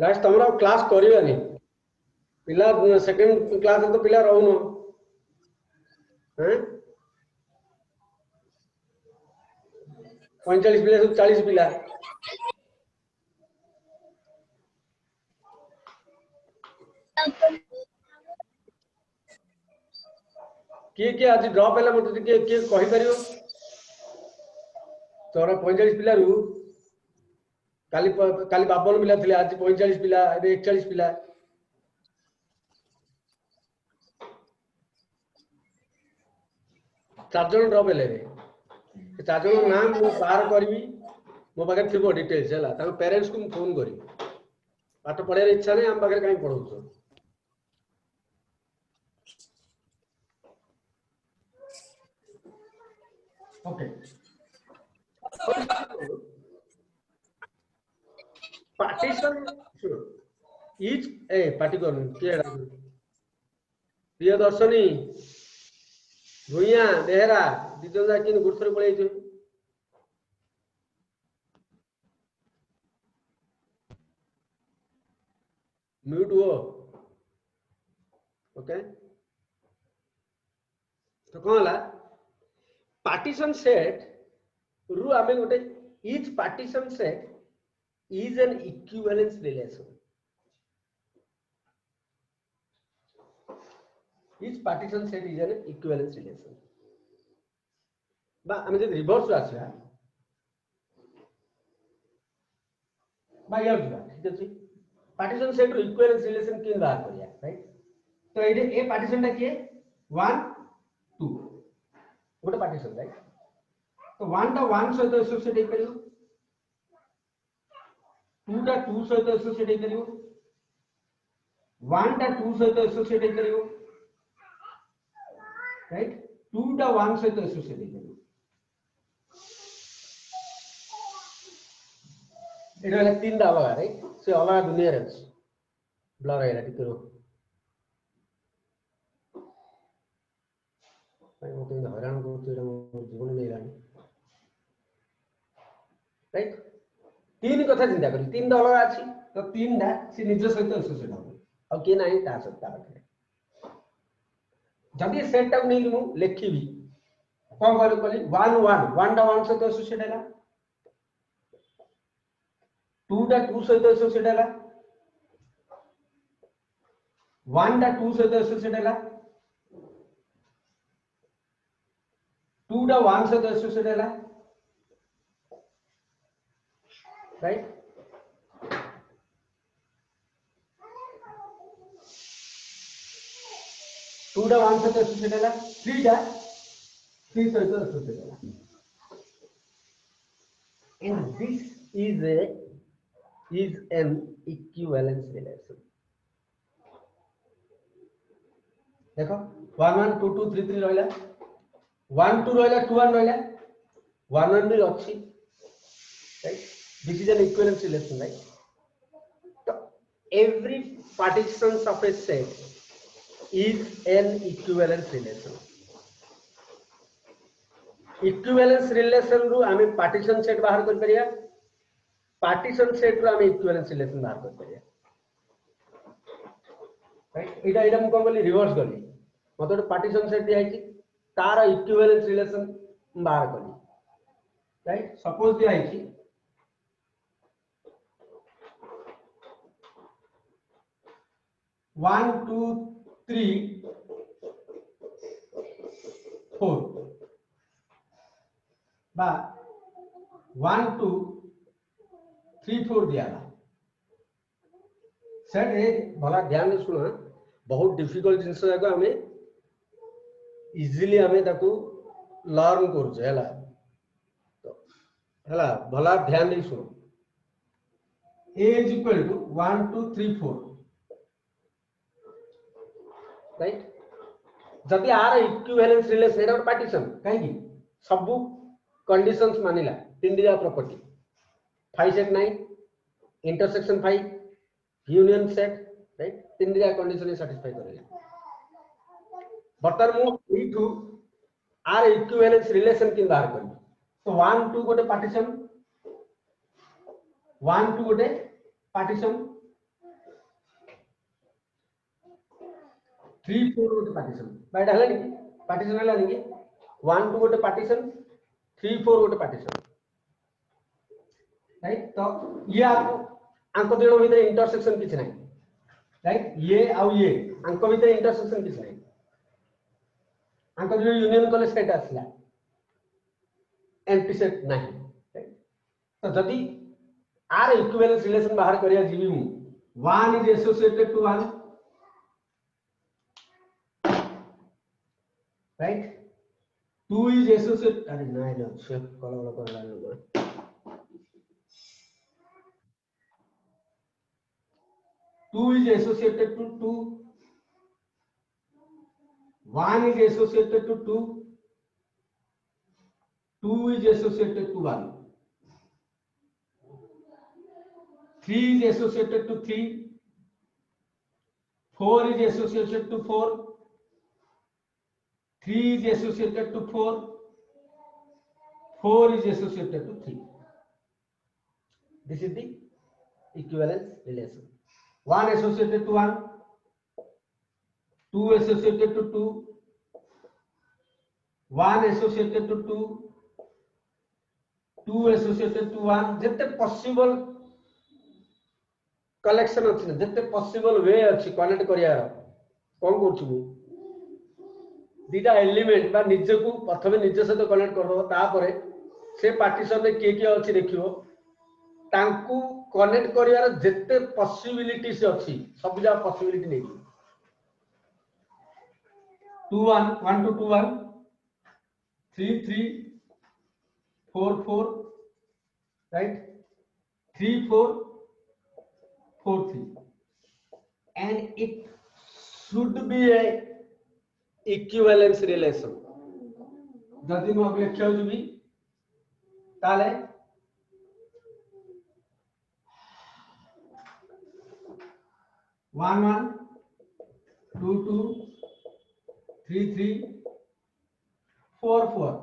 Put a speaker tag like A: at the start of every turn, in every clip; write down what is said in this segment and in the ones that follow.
A: Guys तमरा class करिवानी पिला second class तो पिला रहउनो हैं 45 पिला 40 पिला किए आज ड्रॉप है मत किए कही पारियो तोरा 45 पिला रु काली 52 पिला थे आज 45 पिला 41 पिला 4 जन ड्रॉप है 4 जन नाम मु बाहर करबी मो पाखे थिबो डिटेल्स हैला ताको पेरेंट्स को फोन करी पाठ पढ़ार इच्छा नहीं हम पाखे कहीं पढ़ाऊ ओके पार्टीशन ईच ए पार्टी कर प्रियदर्शनी भूया बेहरा दिजन जाकिन गुरथरे पळे जे म्यूट हो ओके तो कहला पार्टीशन सेट रु आमे गोटे each partition set is an equivalence relation each partition set is an equivalence relation बा आमे जे रिवर्स आछा बा यार ठीक अछि पार्टीशन सेट रो इक्विवेलेंस रिलेशन के बात करिया राइट तो ए ए पार्टीशन टा के 1 2 गोटे पार्टीशन राइट तो 1 टा 1 सहित एसोसिएट हे करियो 2 टा 2 सहित एसोसिएट हे करियो 1 टा 2 सहित एसोसिएट हे करियो राइट 2 टा 1 सहित एसोसिएट हे करियो एटा वाला 3 टा अलग राइट से अलग दुनिया रे ब्लर हैला टिकरो भाई मते हैरान करतो एटा मो जीवन नै रानी राइट तीन कथा चिंता करी तीन टा अलग अछि तो तीन टा से निज सहित एसोसिएट हो और के नाही ता सत्ता रखे जदी सेट टा नै मु लेखिबी कोन करू कली 1 1 1 टा 1 सहित एसोसिएट हैला 2 टा 2 सहित एसोसिएट हैला 1 टा 2 सहित एसोसिएट हैला 2 टा 1 सहित एसोसिएट हैला राइट टू टा 1 सहित एसोसिएट हैला 3 टा 3 सहित एसोसिएट हैला and this is a is an equivalence relation. देखो 1 1 2 2 3 3 रहला 1 2 रहला 2 1 रहला 1 1 भी अछि, right? This is an equivalence relation, right? So every partitions of a set is an equivalence relation. Equivalence relation रू आमे partition set बाहर कर परिया, partition set रू आमे equivalence relation बाहर कर परिया, right? इटा मु कोन बोली रिवर्स गली मते तो partition set दिया है तार equivalence relation बाहर करी, right? Suppose दिया है 1 2 3 4 बा 1 2 3 4 दिया सर ए भला ध्यान से सुनो, बहुत डिफिकल्ट जिंस जाको हमें इजीली हमें ताको लर्न कर जे हला, तो हला भला ध्यान दे सुनो, a is equal to 1 2 3 4, right? जदि are equivalence relation Etah partition काहे की सब कंडीशंस मानिला तीन दिया property 5 set 9 intersection 5 union set, right? तीन दिया कंडीशन सैटिस्फाई करेला। बर्तमान मु इथु आर इक्विवेलेंस रिलेशन किन बाहर करबी, तो 1 2 गोटे पार्टीशन 1 2 गोटे पार्टीशन 3 4 गोटे पार्टीशन बाइट हला नि पार्टीशन हला नि 1 2 गोटे पार्टीशन 3 4 गोटे पार्टीशन, राइट? तो ये आपको अंक दिनो भीतर इंटरसेक्शन किछ नाही, राइट? ये आउ ये अंक भीतर इंटरसेक्शन किछ नाही, अंक दिनो यूनियन कले सेट आसला एंटी सेट नाही, राइट? तो जदी आर इक्विवेलेंस रिलेशन बाहर करिया जीवी मु 1 is associated to 1, right? 2 is associated, अरे नहीं ना चेक कलो कर लो, 2 is associated to 2, 1 is associated to 2, 2 is associated to 1, 3 is associated to 3, 4 is associated to 4, 3 is associated to 4, 4 is associated to 3. This is the equivalence relation. 1 associated to 1, 2 associated to 2, 1 associated to 2, 2 associated to 1, जते possible collection अछि, जते possible way अछि connect करिया कोन करछु दीटा element बा निजे को प्रथमे निजे सहित कनेक्ट कर दो, तापरे से पार्टीशन में के अछि देखियो, तांकू कनेक्ट करियार जते पॉसिबिलिटीज अछि सब जा पॉसिबिलिटी नै 2 1 1 2 2 1 3 3 4 4, right? 3 4 4 3, and it should be a equivalence relation. जदि मु अब लिखियो जुबी ताले 1 1 2 2 3 3 4 4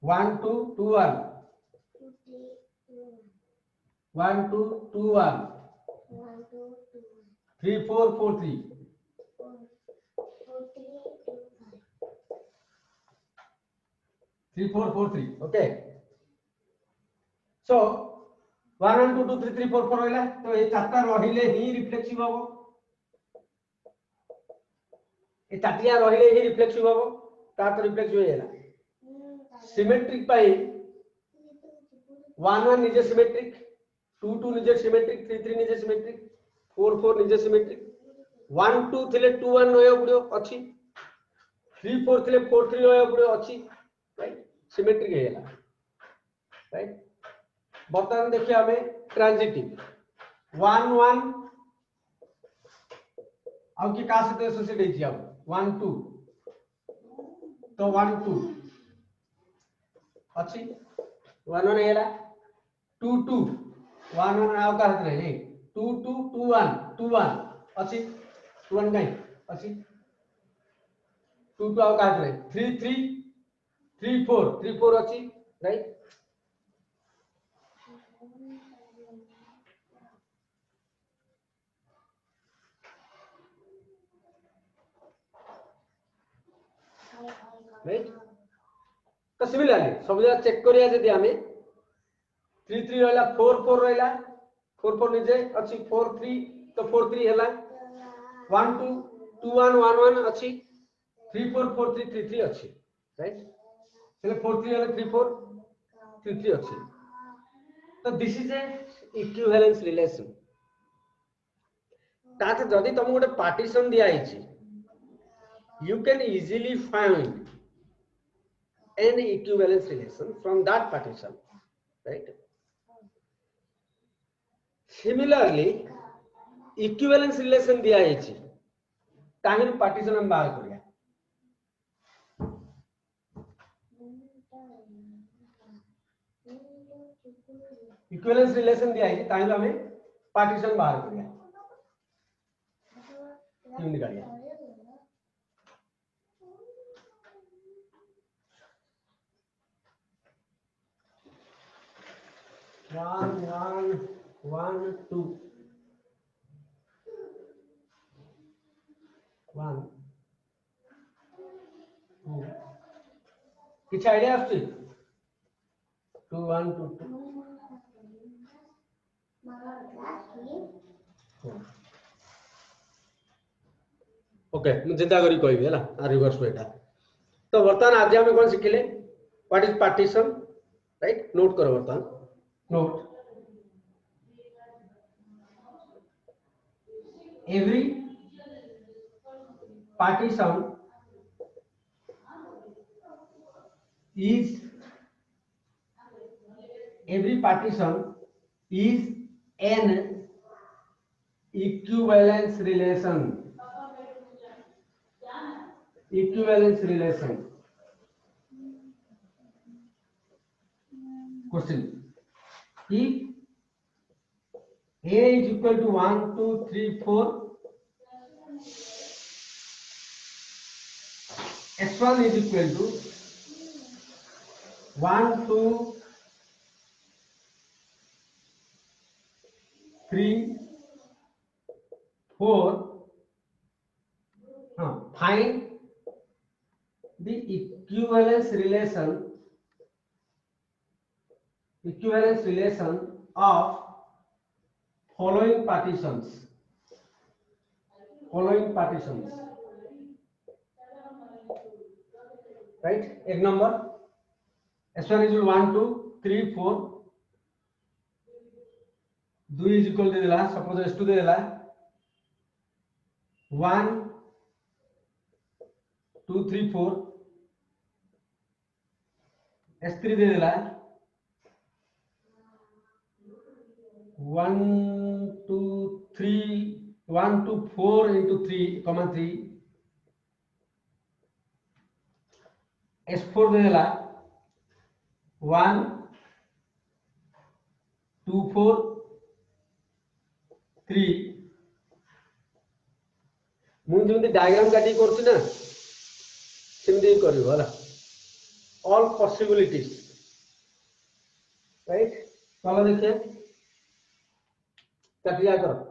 A: 1 2 2 1 1 2 2 1 3 4 4 3 3 4 4 3, okay? So 1 1 2 2 3 3 4 4 रहला, तो ए चारटा रहिले ही रिफ्लेक्सिव होबो, ए चाटिया रहिले ही रिफ्लेक्सिव होबो, ता तो रिफ्लेक्सिव हेला सिमेट्रिक पाई 1 1 निजे सिमेट्रिक, 2 2 निजे सिमेट्रिक, 3 3 निजे सिमेट्रिक, 4 4 निजे सिमेट्रिक, 1 2 थिले 2 1 रहयो पड़ियो अछि, 3 4 थिले 4 3 रहयो पड़ियो अछि, राइट? सिमेट्रिक हेला, राइट? बर्तमान देखिए हमें ट्रांजिटिव 1 1 आउ कि का सहित एसोसिएट हेछि अब 1 2 तो 1 2 अछि 1 1 हेला 2 2 1 1 आउ का सहित नहीं 2 2 2 1 2 1 अछि 2 1 नहीं अछि 2 2 आउ का सहित 3 3 3 4 3 4 अछि राइट राइट तो सिमिलरली सब जगह चेक करिया जदी हमें 3 3 रहला 4 4 रहला 4 4 निजे अछि 4 3 तो 4 3 हैला 1 2 2 1 1 1 अछि 3 4 4 3 3 3 अछि राइट चले 4 3 हैला 3 4 3 3 अछि तो this is a equivalence relation ताते जदी तुम गोटे पार्टीशन दिया हिची you can easily find an equivalence relation from that partition right similarly equivalence relation दिया हिची ताहिर पार्टीशन हम बाहर करिया इक्विवेलेंस रिलेशन दिया हिची ताहिर हमें पार्टीशन बाहर करिया क्यों निकालिया 1 1 1 2 1 2 किछ आइडिया आछी 2 1 2 2 ओके मैं चिंता करी कहबी हैला आ रिवर्स वेटा तो वर्तमान आज हम कोन सिखिले what is partition right note करो वर्तमान note every partition is an equivalence relation question if a is equal to 1 2 3 4 s1 is equal to 1 2 3 4 find the equivalence relation of following partitions right एक number s1 is equal 1 2 3 4 2 is equal दे देला suppose s2 दे देला 1 2 3 4 s3 दे देला 1 2 3 1 2 4 into 3 comma 3 s4 दे देला 1 2 4 3 ମୁଁ ଯେମିତି diagram काटी करछि ना सेମିତି करिवो हला ऑल पॉसिबिलिटीज राइट चलो देखिए काटिया करो